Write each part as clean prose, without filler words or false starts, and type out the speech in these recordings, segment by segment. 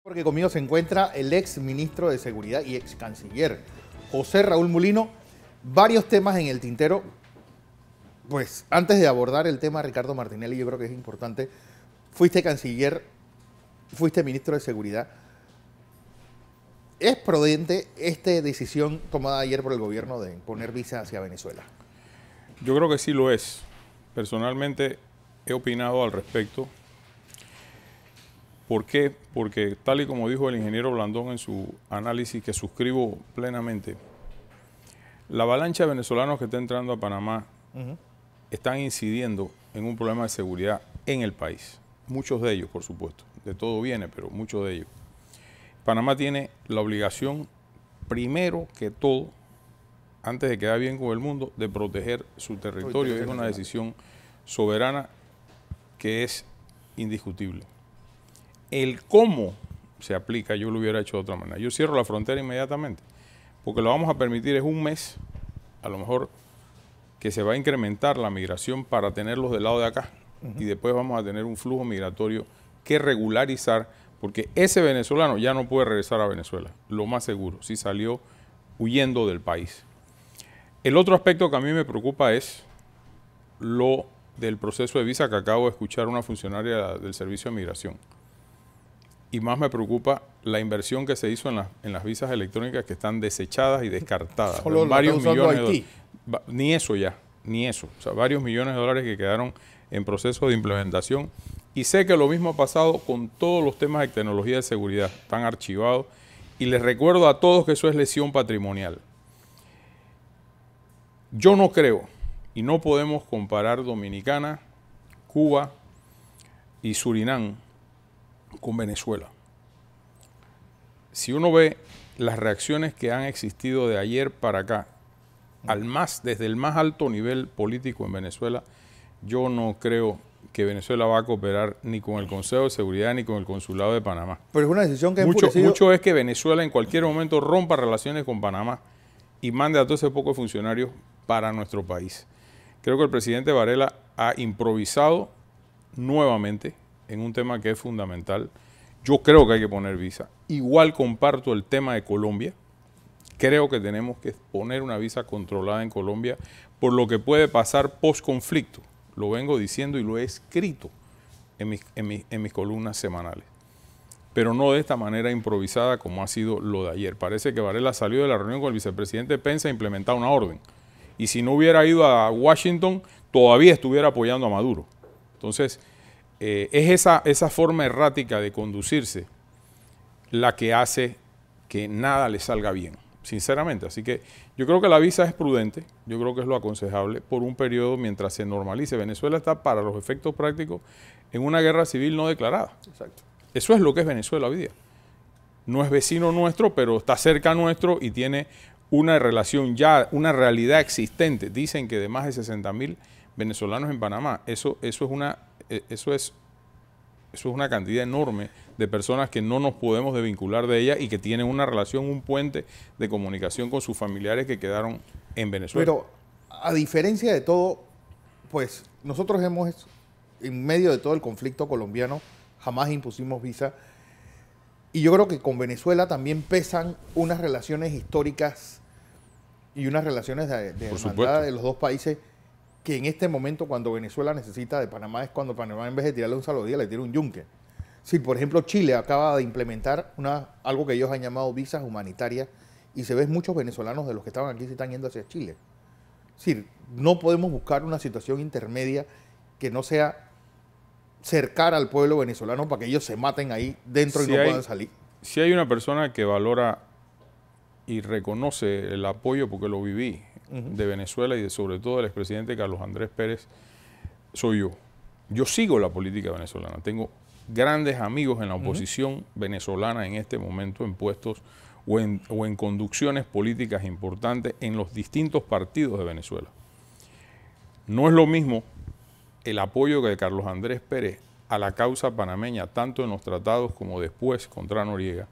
Porque conmigo se encuentra el ex ministro de Seguridad y ex canciller, José Raúl Mulino. Varios temas en el tintero. Pues antes de abordar el tema de Ricardo Martinelli, yo creo que es importante. Fuiste canciller, fuiste ministro de Seguridad. ¿Es prudente esta decisión tomada ayer por el gobierno de poner visa hacia Venezuela? Yo creo que sí lo es. Personalmente he opinado al respecto. ¿Por qué? Porque tal y como dijo el ingeniero Blandón en su análisis, que suscribo plenamente, la avalancha de venezolanos que está entrando a Panamá están incidiendo en un problema de seguridad en el país. Muchos de ellos, por supuesto. De todo viene, pero muchos de ellos. Panamá tiene la obligación, primero que todo, antes de quedar bien con el mundo, de proteger su territorio. Es una decisión soberana que es indiscutible. El cómo se aplica, yo lo hubiera hecho de otra manera. Yo cierro la frontera inmediatamente, porque lo vamos a permitir es un mes, a lo mejor, que se va a incrementar la migración para tenerlos del lado de acá. Y después vamos a tener un flujo migratorio que regularizar, porque ese venezolano ya no puede regresar a Venezuela, lo más seguro, si salió huyendo del país. El otro aspecto que a mí me preocupa es lo del proceso de visa que acabo de escuchar una funcionaria del Servicio de Migración. Y más me preocupa la inversión que se hizo en las visas electrónicas que están desechadas y descartadas. Solo varios millones de dólares. Ni eso ya, ni eso. O sea, varios millones de dólares que quedaron en proceso de implementación. Y sé que lo mismo ha pasado con todos los temas de tecnología de seguridad. Están archivados. Y les recuerdo a todos que eso es lesión patrimonial. Yo no creo, y no podemos comparar Dominicana, Cuba y Surinam con Venezuela. Si uno ve las reacciones que han existido de ayer para acá, desde el más alto nivel político en Venezuela, yo no creo que Venezuela va a cooperar ni con el Consejo de Seguridad ni con el Consulado de Panamá. Pero es una decisión que mucho es que Venezuela en cualquier momento rompa relaciones con Panamá y mande a todo ese poco de funcionarios para nuestro país. Creo que el presidente Varela ha improvisado nuevamente en un tema que es fundamental. Yo creo que hay que poner visa. Igual comparto el tema de Colombia. Creo que tenemos que poner una visa controlada en Colombia por lo que puede pasar post-conflicto. Lo vengo diciendo y lo he escrito en mis columnas semanales. Pero no de esta manera improvisada como ha sido lo de ayer. Parece que Varela salió de la reunión con el vicepresidente Pence a implementar una orden. Y si no hubiera ido a Washington, todavía estuviera apoyando a Maduro. Entonces, es esa forma errática de conducirse la que hace que nada le salga bien, sinceramente. Así que yo creo que la visa es prudente, yo creo que es lo aconsejable por un periodo mientras se normalice. Venezuela está, para los efectos prácticos, en una guerra civil no declarada. Exacto. Eso es lo que es Venezuela hoy día. No es vecino nuestro, pero está cerca nuestro y tiene una relación ya, una realidad existente. Dicen que de más de 60.000 venezolanos en Panamá, eso es una cantidad enorme de personas que no nos podemos desvincular de ella y que tienen una relación, un puente de comunicación con sus familiares que quedaron en Venezuela. Pero a diferencia de todo, pues nosotros en medio de todo el conflicto colombiano, jamás impusimos visa. Y yo creo que con Venezuela también pesan unas relaciones históricas y unas relaciones de hermandad de los dos países, que en este momento, cuando Venezuela necesita de Panamá, es cuando Panamá, en vez de tirarle un saludía, le tira un yunque. Sí, por ejemplo, Chile acaba de implementar algo que ellos han llamado visas humanitarias, y se ven muchos venezolanos de los que estaban aquí se están yendo hacia Chile. Es decir, no podemos buscar una situación intermedia que no sea cercar al pueblo venezolano para que ellos se maten ahí dentro y no puedan salir. Si hay una persona que valora y reconoce el apoyo, porque lo viví, de Venezuela y sobre todo del expresidente Carlos Andrés Pérez, soy yo. Yo sigo la política venezolana. Tengo grandes amigos en la oposición venezolana en este momento, en puestos o en conducciones políticas importantes en los distintos partidos de Venezuela. No es lo mismo el apoyo de Carlos Andrés Pérez a la causa panameña, tanto en los tratados como después contra Noriega,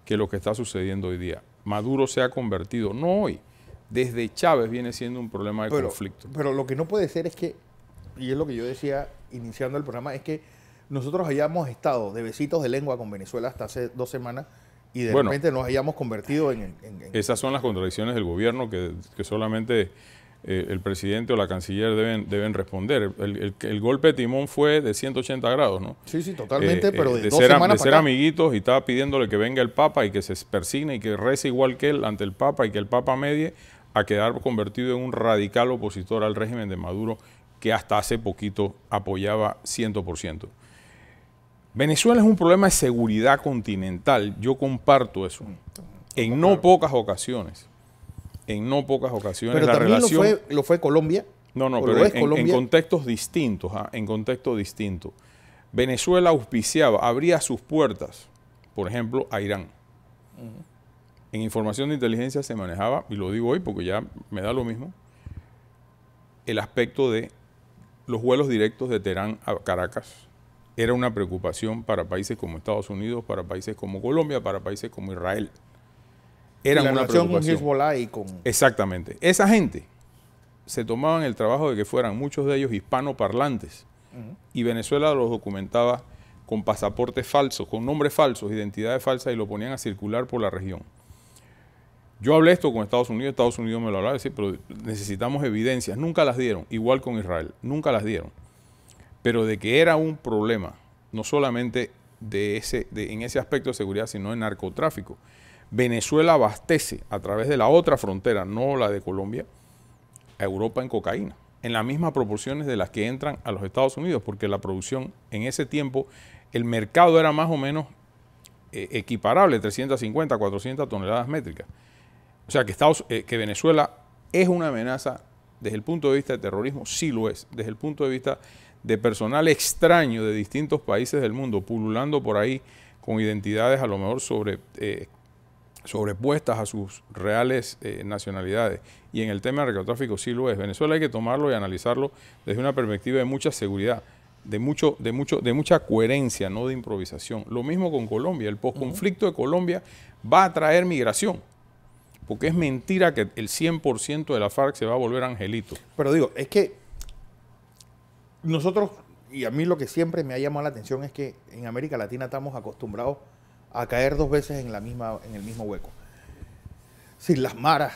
que lo que está sucediendo hoy día. Maduro se ha convertido, no hoy, desde Chávez viene siendo un problema de conflicto. Pero lo que no puede ser es que, y es lo que yo decía iniciando el programa, es que nosotros hayamos estado de besitos de lengua con Venezuela hasta hace 2 semanas y de Bueno, repente nos hayamos convertido en esas son las contradicciones del gobierno que solamente el presidente o la canciller deben responder. El golpe de timón fue de 180 grados, ¿no? Sí, sí, totalmente, pero de 2 ser, semanas de ser para acá. amiguitos y estaba pidiéndole que venga el Papa y que se persigne y que rece igual que él ante el Papa y que el Papa medie, a quedar convertido en un radical opositor al régimen de Maduro que hasta hace poquito apoyaba 100%. Venezuela es un problema de seguridad continental, yo comparto eso, en no pocas ocasiones. En no pocas ocasiones Pero la también relación... lo fue Colombia. No, ¿O pero lo es en Colombia? contextos distintos, en contextos distintos. Venezuela auspiciaba, abría sus puertas, por ejemplo, a Irán. En información de inteligencia se manejaba, y lo digo hoy porque ya me da lo mismo, el aspecto de los vuelos directos de Teherán a Caracas. Era una preocupación para países como Estados Unidos, para países como Colombia, para países como Israel. Era la una relación con preocupación. Hezbollah y con... Exactamente. Esa gente se tomaban el trabajo de que fueran muchos de ellos hispanoparlantes y Venezuela los documentaba con pasaportes falsos, con nombres falsos, identidades falsas y lo ponían a circular por la región. Yo hablé esto con Estados Unidos me lo hablaba, decir, pero necesitamos evidencias. Nunca las dieron, igual con Israel, nunca las dieron. Pero de que era un problema, no solamente en ese aspecto de seguridad, sino en narcotráfico. Venezuela abastece a través de la otra frontera, no la de Colombia, a Europa en cocaína, en las mismas proporciones de las que entran a los Estados Unidos, porque la producción en ese tiempo, el mercado era más o menos equiparable, 350, 400 toneladas métricas. O sea que Venezuela es una amenaza desde el punto de vista de terrorismo, sí lo es, desde el punto de vista de personal extraño de distintos países del mundo, pululando por ahí con identidades a lo mejor sobrepuestas a sus reales nacionalidades. Y en el tema del narcotráfico sí lo es. Venezuela hay que tomarlo y analizarlo desde una perspectiva de mucha seguridad, de mucha coherencia, no de improvisación. Lo mismo con Colombia. El posconflicto de Colombia va a traer migración, porque es mentira que el 100% de la FARC se va a volver angelito. Pero digo, es que nosotros, y a mí lo que siempre me ha llamado la atención es que en América Latina estamos acostumbrados a caer 2 veces en el mismo hueco. Sí, las maras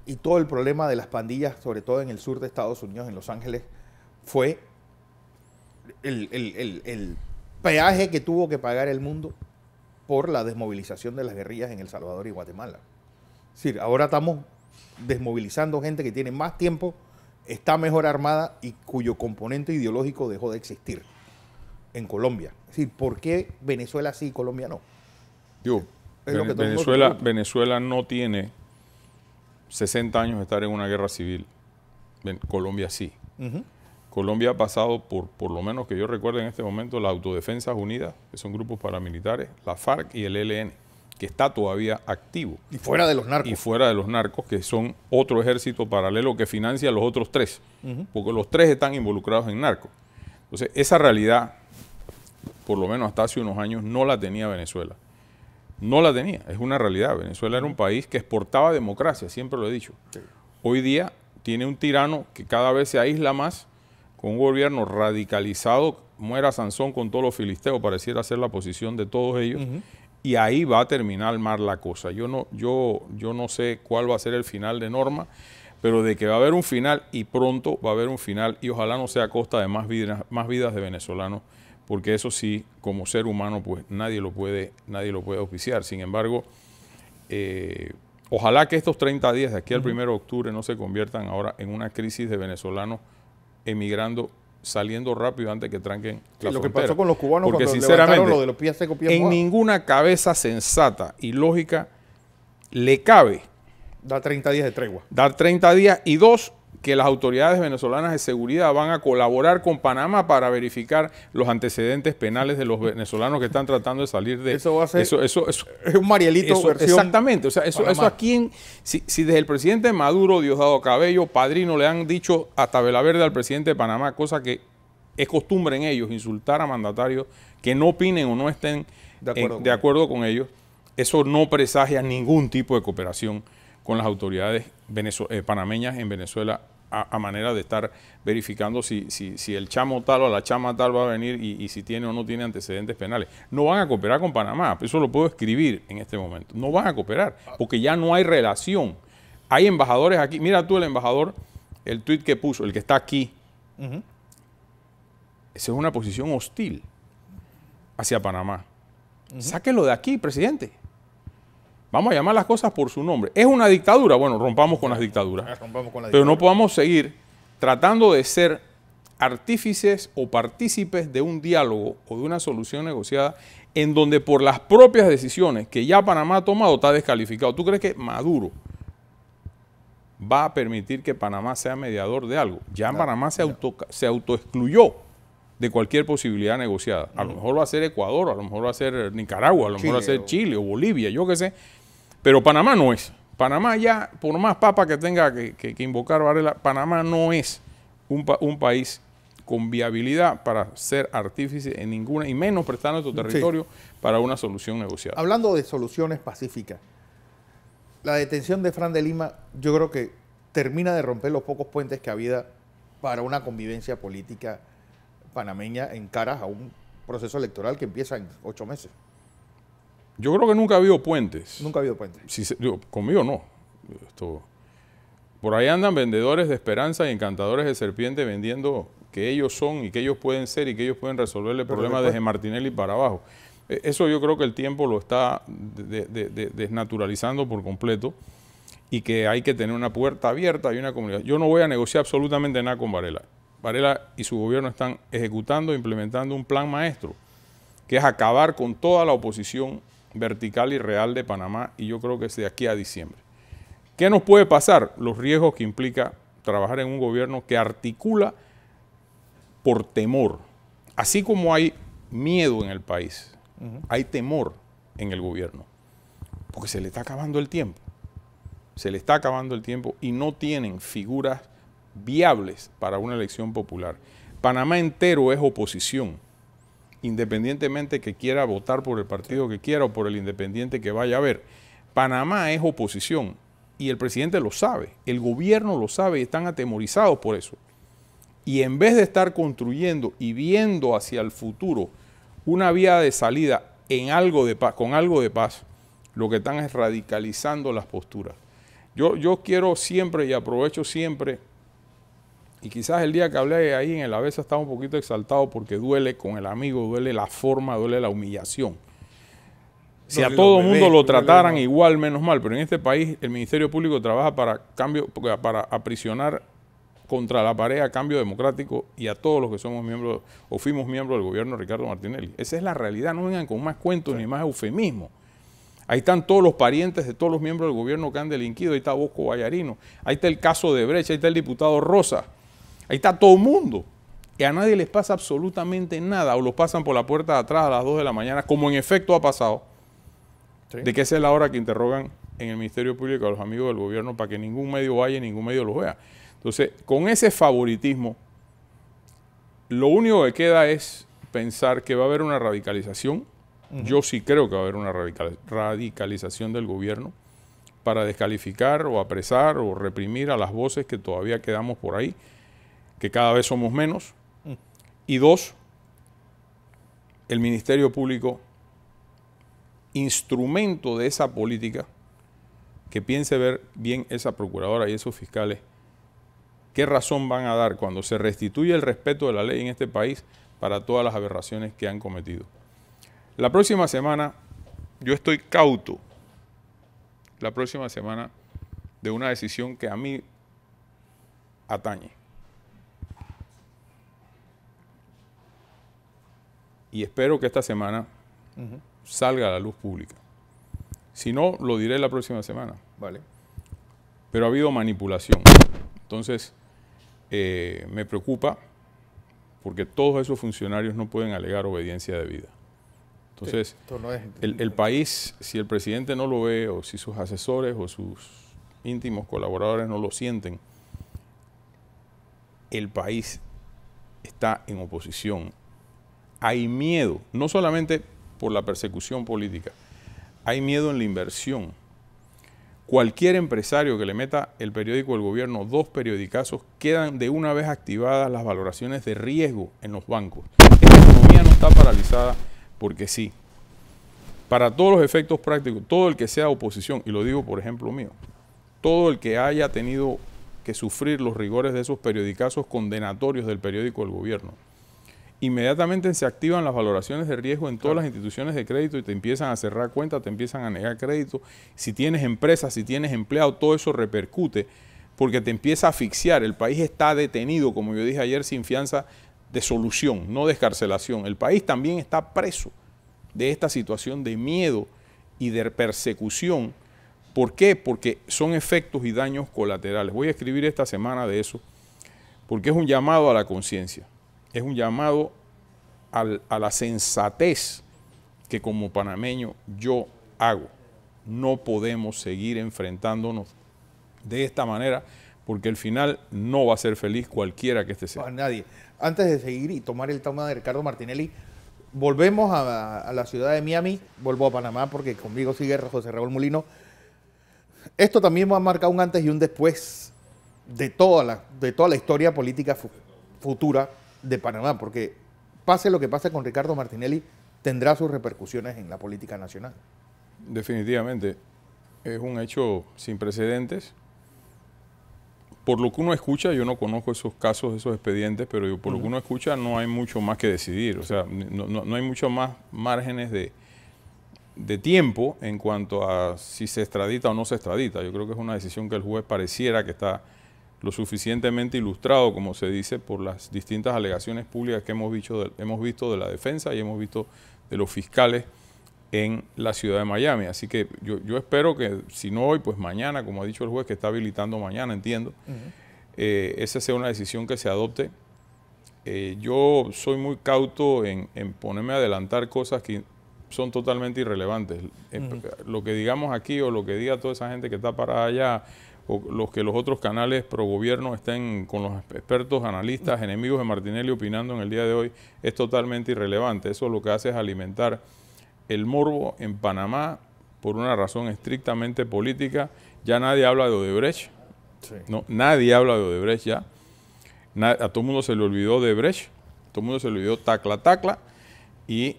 y todo el problema de las pandillas, sobre todo en el sur de Estados Unidos, en Los Ángeles, fue el peaje que tuvo que pagar el mundo por la desmovilización de las guerrillas en El Salvador y Guatemala. Es decir, ahora estamos desmovilizando gente que tiene más tiempo, está mejor armada y cuyo componente ideológico dejó de existir en Colombia. Es decir, ¿por qué Venezuela sí y Colombia no? Venezuela no tiene 60 años de estar en una guerra civil. Colombia sí. Colombia ha pasado por lo menos que yo recuerdo en este momento, las Autodefensas Unidas, que son grupos paramilitares, la FARC y el ELN, que está todavía activo. Y fuera de los narcos. Y fuera de los narcos, que son otro ejército paralelo que financia a los otros 3, porque los 3 están involucrados en narcos. Entonces, esa realidad, por lo menos hasta hace unos años, no la tenía Venezuela. No la tenía, es una realidad. Venezuela era un país que exportaba democracia, siempre lo he dicho. Sí. Hoy día tiene un tirano que cada vez se aísla más, con un gobierno radicalizado, muera Sansón con todos los filisteos, pareciera ser la posición de todos ellos, y ahí va a terminar mal la cosa. Yo no sé cuál va a ser el final de Norma, pero de que va a haber un final y pronto va a haber un final, y ojalá no sea a costa de más vidas de venezolanos, porque eso sí, como ser humano, pues nadie lo puede auspiciar. Sin embargo, ojalá que estos 30 días de aquí al 1 de octubre no se conviertan ahora en una crisis de venezolanos emigrando, saliendo rápido antes que tranquen la frontera. Lo que pasó con los cubanos porque cuando sinceramente, lo de los pies secos, pies en mojados. ninguna cabeza sensata y lógica le cabe dar 30 días de tregua. Dar 30 días y 2, que las autoridades venezolanas de seguridad van a colaborar con Panamá para verificar los antecedentes penales de los venezolanos que están tratando de salir de... Eso va a ser es un Marielito versión exactamente. O sea, eso aquí, si desde el presidente Maduro, Diosdado Cabello, Padrino, le han dicho hasta Velaverde al presidente de Panamá, cosa que es costumbre en ellos, insultar a mandatarios que no opinen o no estén de acuerdo con ellos, eso no presagia ningún tipo de cooperación con las autoridades panameñas en Venezuela a manera de estar verificando si el chamo tal o la chama tal va a venir y si tiene o no tiene antecedentes penales. No van a cooperar con Panamá, eso lo puedo escribir en este momento. No van a cooperar, porque ya no hay relación. Hay embajadores aquí. Mira tú el embajador, el tuit que puso, el que está aquí. Esa es una posición hostil hacia Panamá. Sáquelo de aquí, presidente. Vamos a llamar las cosas por su nombre. ¿Es una dictadura? Bueno, rompamos con las dictaduras. Pero no podamos seguir tratando de ser artífices o partícipes de un diálogo o de una solución negociada en donde por las propias decisiones que ya Panamá ha tomado está descalificado. ¿Tú crees que Maduro va a permitir que Panamá sea mediador de algo? Ya Panamá se autoexcluyó de cualquier posibilidad negociada. A lo mejor va a ser Ecuador, a lo mejor va a ser Nicaragua, a lo mejor va a ser Chile o Bolivia, yo qué sé. Pero Panamá no es. Panamá ya, por más papa que tenga que invocar Varela, Panamá no es un país con viabilidad para ser artífice en ninguna, y menos prestar nuestro territorio para una solución negociada. Hablando de soluciones pacíficas, la detención de Fran de Lima yo creo que termina de romper los pocos puentes que había para una convivencia política panameña en caras a un proceso electoral que empieza en 8 meses. Yo creo que nunca ha habido puentes. Nunca ha habido puentes. Conmigo no. Por ahí andan vendedores de esperanza y encantadores de serpiente vendiendo que ellos son y que ellos pueden ser y que ellos pueden resolverle el problema desde Martinelli para abajo. Eso yo creo que el tiempo lo está desnaturalizando por completo y que hay que tener una puerta abierta y una comunicación. Yo no voy a negociar absolutamente nada con Varela. Varela y su gobierno están ejecutando e implementando un plan maestro, que es acabar con toda la oposición vertical y real de Panamá, y yo creo que es de aquí a diciembre. ¿Qué nos puede pasar? Los riesgos que implica trabajar en un gobierno que articula por temor. Así como hay miedo en el país, hay temor en el gobierno, porque se le está acabando el tiempo. Se le está acabando el tiempo y no tienen figuras viables para una elección popular. Panamá entero es oposición, independientemente que quiera votar por el partido que quiera o por el independiente que vaya a ver. Panamá es oposición y el presidente lo sabe, el gobierno lo sabe y están atemorizados por eso. Y en vez de estar construyendo y viendo hacia el futuro una vía de salida en algo de paz, con algo de paz, lo que están es radicalizando las posturas. Yo quiero siempre y aprovecho siempre, y quizás el día que hablé ahí en el Avesa estaba un poquito exaltado porque duele con el amigo, duele la forma, duele la humillación. Si a todo el mundo lo trataran igual, menos mal, pero en este país el Ministerio Público trabaja para aprisionar contra la pared a cambio democrático y a todos los que somos miembros o fuimos miembros del gobierno de Ricardo Martinelli. Esa es la realidad, no vengan con más cuentos ni más eufemismos. Ahí están todos los parientes de todos los miembros del gobierno que han delinquido, ahí está Bosco Vallarino, ahí está el caso de Brecht, ahí está el diputado Rosa, ahí está todo el mundo. Y a nadie les pasa absolutamente nada, o los pasan por la puerta de atrás a las 2 de la mañana, como en efecto ha pasado, de que esa es la hora que interrogan en el Ministerio Público a los amigos del gobierno para que ningún medio vaya y ningún medio los vea. Entonces, con ese favoritismo, lo único que queda es pensar que va a haber una radicalización. Yo sí creo que va a haber una radicalización del gobierno para descalificar o apresar o reprimir a las voces que todavía quedamos por ahí, que cada vez somos menos. Y 2, el Ministerio Público, instrumento de esa política, que piense ver bien esa procuradora y esos fiscales, qué razón van a dar cuando se restituye el respeto de la ley en este país para todas las aberraciones que han cometido. La próxima semana, yo estoy cauto, la próxima semana, de una decisión que a mí atañe. Y espero que esta semana salga a la luz pública. Si no, lo diré la próxima semana. Vale. Pero ha habido manipulación. Entonces, me preocupa porque todos esos funcionarios no pueden alegar obediencia debida. Entonces, el país, si el presidente no lo ve, o si sus asesores o sus íntimos colaboradores no lo sienten, el país está en oposición. Hay miedo, no solamente por la persecución política, hay miedo en la inversión. cualquier empresario que le meta el periódico del gobierno 2 periodicazos, quedan de una vez activadas las valoraciones de riesgo en los bancos. Esta economía no está paralizada porque sí. Para todos los efectos prácticos, todo el que sea oposición, y lo digo por ejemplo mío, todo el que haya tenido que sufrir los rigores de esos periodicazos condenatorios del periódico del gobierno, inmediatamente se activan las valoraciones de riesgo en todas las instituciones de crédito y te empiezan a cerrar cuentas, te empiezan a negar crédito. Si tienes empresas, si tienes empleados, todo eso repercute porque te empieza a asfixiar. El país está detenido, como yo dije ayer, sin fianza de solución, no de excarcelación. El país también está preso de esta situación de miedo y de persecución. ¿Por qué? Porque son efectos y daños colaterales. Voy a escribir esta semana de eso, porque es un llamado a la conciencia, es un llamado a la sensatez que como panameño yo hago. No podemos seguir enfrentándonos de esta manera, porque el final no va a ser feliz cualquiera que este sea. A nadie. Antes de seguir y tomar el tema de Ricardo Martinelli, volvemos a la ciudad de Miami, vuelvo a Panamá porque conmigo sigue José Raúl Molino. Esto también va a marcar un antes y un después de toda la historia política futura de Panamá, porque pase lo que pase con Ricardo Martinelli, tendrá sus repercusiones en la política nacional. Definitivamente, es un hecho sin precedentes. Por lo que uno escucha, yo no conozco esos casos, esos expedientes, pero por lo que uno escucha no hay mucho más que decidir. O sea, no hay mucho más márgenes de tiempo en cuanto a si se extradita o no se extradita. Yo creo que es una decisión que el juez pareciera que está lo suficientemente ilustrado, como se dice, por las distintas alegaciones públicas que hemos visto de la defensa y hemos visto de los fiscales en la ciudad de Miami. Así que yo espero que, si no hoy, pues mañana, como ha dicho el juez, que está habilitando mañana, entiendo, esa sea una decisión que se adopte. Yo soy muy cauto en ponerme a adelantar cosas que son totalmente irrelevantes. Lo que digamos aquí o lo que diga toda esa gente que está parada allá, o los otros canales pro gobierno estén con los expertos, analistas, enemigos de Martinelli opinando en el día de hoy, es totalmente irrelevante. Eso lo que hace es alimentar el morbo en Panamá por una razón estrictamente política. Ya nadie habla de Odebrecht. Sí. No, nadie habla de Odebrecht ya. A todo el mundo se le olvidó Odebrecht, todo el mundo se le olvidó Tacla, y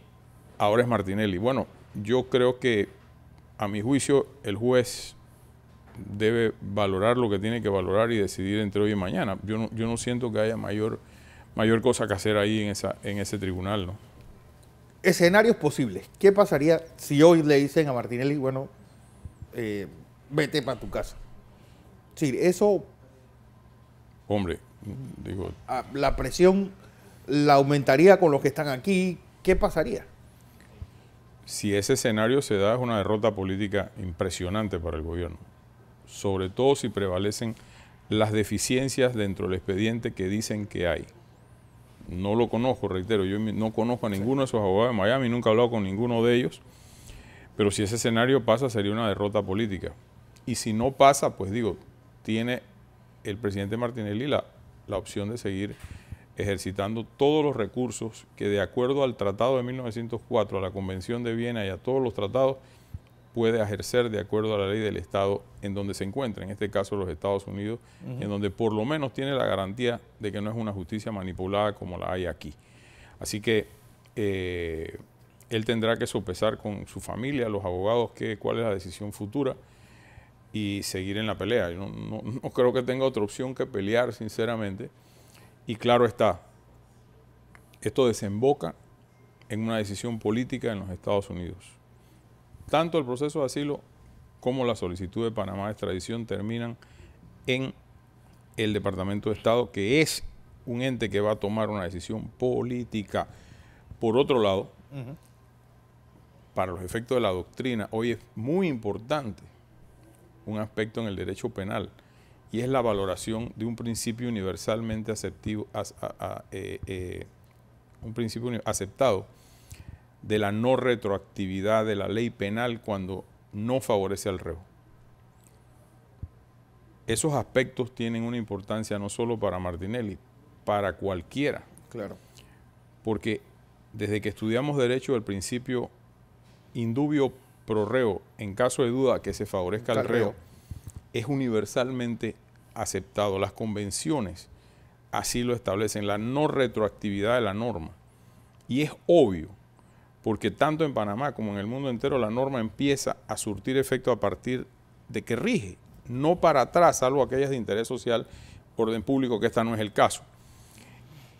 ahora es Martinelli. Bueno, yo creo que, a mi juicio, el juez debe valorar lo que tiene que valorar y decidir entre hoy y mañana. Yo no siento que haya mayor cosa que hacer ahí en ese tribunal, ¿no? Escenarios posibles. ¿Qué pasaría si hoy le dicen a Martinelli, bueno, vete para tu casa? Sí, eso... Hombre, digo... La presión la aumentaría con los que están aquí. ¿Qué pasaría? Si ese escenario se da, es una derrota política impresionante para el gobierno. Sobre todo si prevalecen las deficiencias dentro del expediente que dicen que hay. No lo conozco, reitero, yo no conozco a ninguno de esos abogados de Miami, nunca he hablado con ninguno de ellos, pero si ese escenario pasa, sería una derrota política. Y si no pasa, pues digo, tiene el presidente Martinelli la opción de seguir ejercitando todos los recursos que, de acuerdo al Tratado de 1904, a la Convención de Viena y a todos los tratados, puede ejercer de acuerdo a la ley del Estado en donde se encuentra, en este caso los Estados Unidos, en donde por lo menos tiene la garantía de que no es una justicia manipulada como la hay aquí. Así que él tendrá que sopesar con su familia, los abogados, cuál es la decisión futura y seguir en la pelea. Yo no creo que tenga otra opción que pelear, sinceramente. Y claro está, esto desemboca en una decisión política en los Estados Unidos. Tanto el proceso de asilo como la solicitud de Panamá de extradición terminan en el Departamento de Estado, que es un ente que va a tomar una decisión política. Por otro lado, para los efectos de la doctrina, hoy es muy importante un aspecto en el derecho penal, y es la valoración de un principio universalmente aceptado de la no retroactividad de la ley penal cuando no favorece al reo. Esos aspectos tienen una importancia no solo para Martinelli, para cualquiera. Claro. Porque desde que estudiamos derecho, el principio indubio pro reo, en caso de duda que se favorezca al reo, es universalmente aceptado. Las convenciones así lo establecen, la no retroactividad de la norma. Y es obvio, porque tanto en Panamá como en el mundo entero la norma empieza a surtir efecto a partir de que rige, no para atrás, salvo aquellas de interés social, orden público, que esta no es el caso.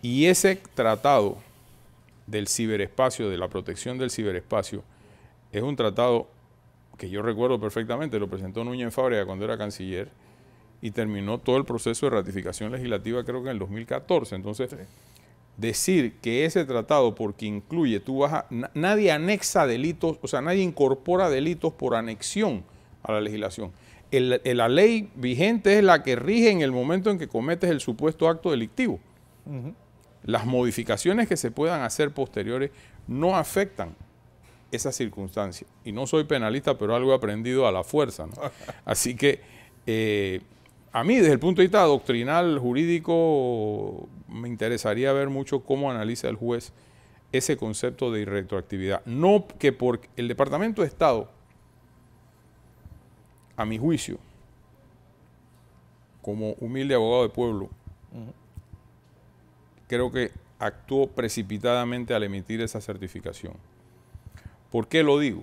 Y ese tratado del ciberespacio, de la protección del ciberespacio, es un tratado que yo recuerdo perfectamente, lo presentó Núñez Fábrega cuando era canciller y terminó todo el proceso de ratificación legislativa creo que en el 2014. Entonces, sí, decir que ese tratado, porque incluye, nadie anexa delitos, o sea, nadie incorpora delitos por anexión a la legislación. La ley vigente es la que rige en el momento en que cometes el supuesto acto delictivo. Las modificaciones que se puedan hacer posteriores no afectan esa circunstancia. Y no soy penalista, pero algo he aprendido a la fuerza, ¿no? Así que a mí, desde el punto de vista doctrinal, jurídico, me interesaría ver mucho cómo analiza el juez ese concepto de irretroactividad. No que por el Departamento de Estado, a mi juicio, como humilde abogado de pueblo, creo que actuó precipitadamente al emitir esa certificación. ¿Por qué lo digo?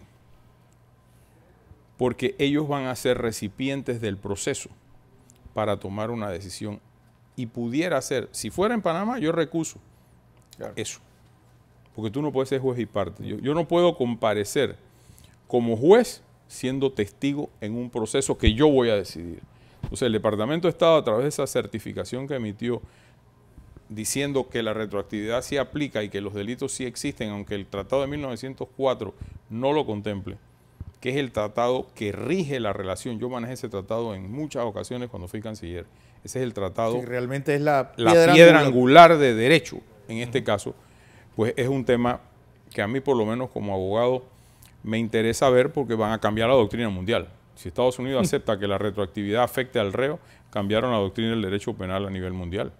Porque ellos van a ser recipientes del proceso para tomar una decisión. Y pudiera ser, si fuera en Panamá, yo recuso eso. Porque tú no puedes ser juez y parte. Yo no puedo comparecer como juez siendo testigo en un proceso que yo voy a decidir. Entonces, el Departamento de Estado, a través de esa certificación que emitió, diciendo que la retroactividad sí aplica y que los delitos sí existen, aunque el Tratado de 1904 no lo contemple, que es el tratado que rige la relación. Yo manejé ese tratado en muchas ocasiones cuando fui canciller. Ese es el tratado, que realmente es la piedra angular de derecho, en este caso. Pues es un tema que a mí, por lo menos como abogado, me interesa ver, porque van a cambiar la doctrina mundial. Si Estados Unidos acepta que la retroactividad afecte al reo, cambiaron la doctrina del derecho penal a nivel mundial.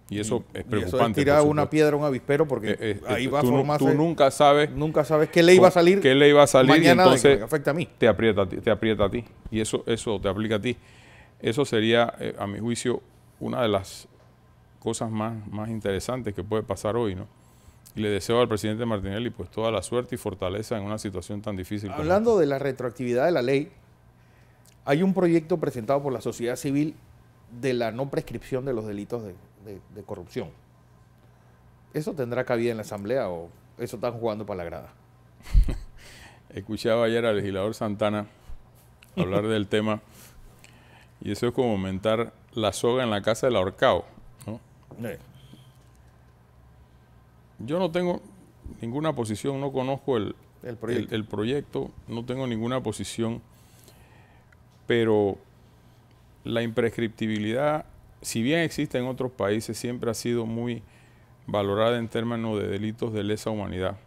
Y eso es preocupante. Eso es tirar una piedra a un avispero, porque ahí va a formarse. Tú nunca sabes qué ley va a salir. Qué ley va a salir mañana, y entonces que afecta a mí. Te aprieta a ti. Y eso te aplica a ti. Eso sería, a mi juicio, una de las cosas más interesantes que puede pasar hoy, ¿no? Y le deseo al presidente Martinelli pues toda la suerte y fortaleza en una situación tan difícil. Hablando de la retroactividad de la ley, hay un proyecto presentado por la sociedad civil de la no prescripción de los delitos de corrupción. ¿Eso tendrá cabida en la Asamblea o eso están jugando para la grada? Escuchaba ayer al legislador Santana hablar del tema y eso es como mentar la soga en la casa del ahorcado, ¿no? Yo no tengo ninguna posición, no conozco el proyecto, no tengo ninguna posición, pero la imprescriptibilidad, si bien existe en otros países, siempre ha sido muy valorada en términos de delitos de lesa humanidad.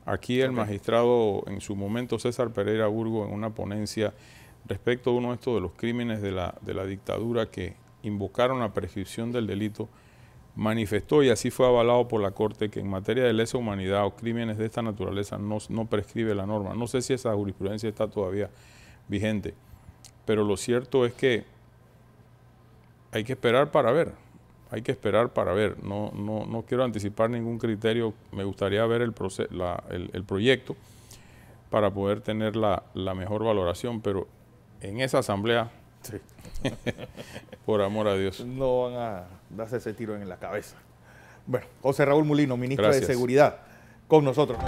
Aquí el magistrado, en su momento César Pereira Burgo, en una ponencia respecto a uno de estos de los crímenes de la dictadura que invocaron la prescripción del delito, manifestó, y así fue avalado por la Corte, que en materia de lesa humanidad o crímenes de esta naturaleza no prescribe la norma. No sé si esa jurisprudencia está todavía vigente, pero lo cierto es que hay que esperar para ver. Hay que esperar para ver. No quiero anticipar ningún criterio. Me gustaría ver el proyecto para poder tener la mejor valoración, pero en esa asamblea, sí. Por amor a Dios, no van a darse ese tiro en la cabeza. Bueno, José Raúl Mulino, ministro Gracias. de Seguridad, con nosotros.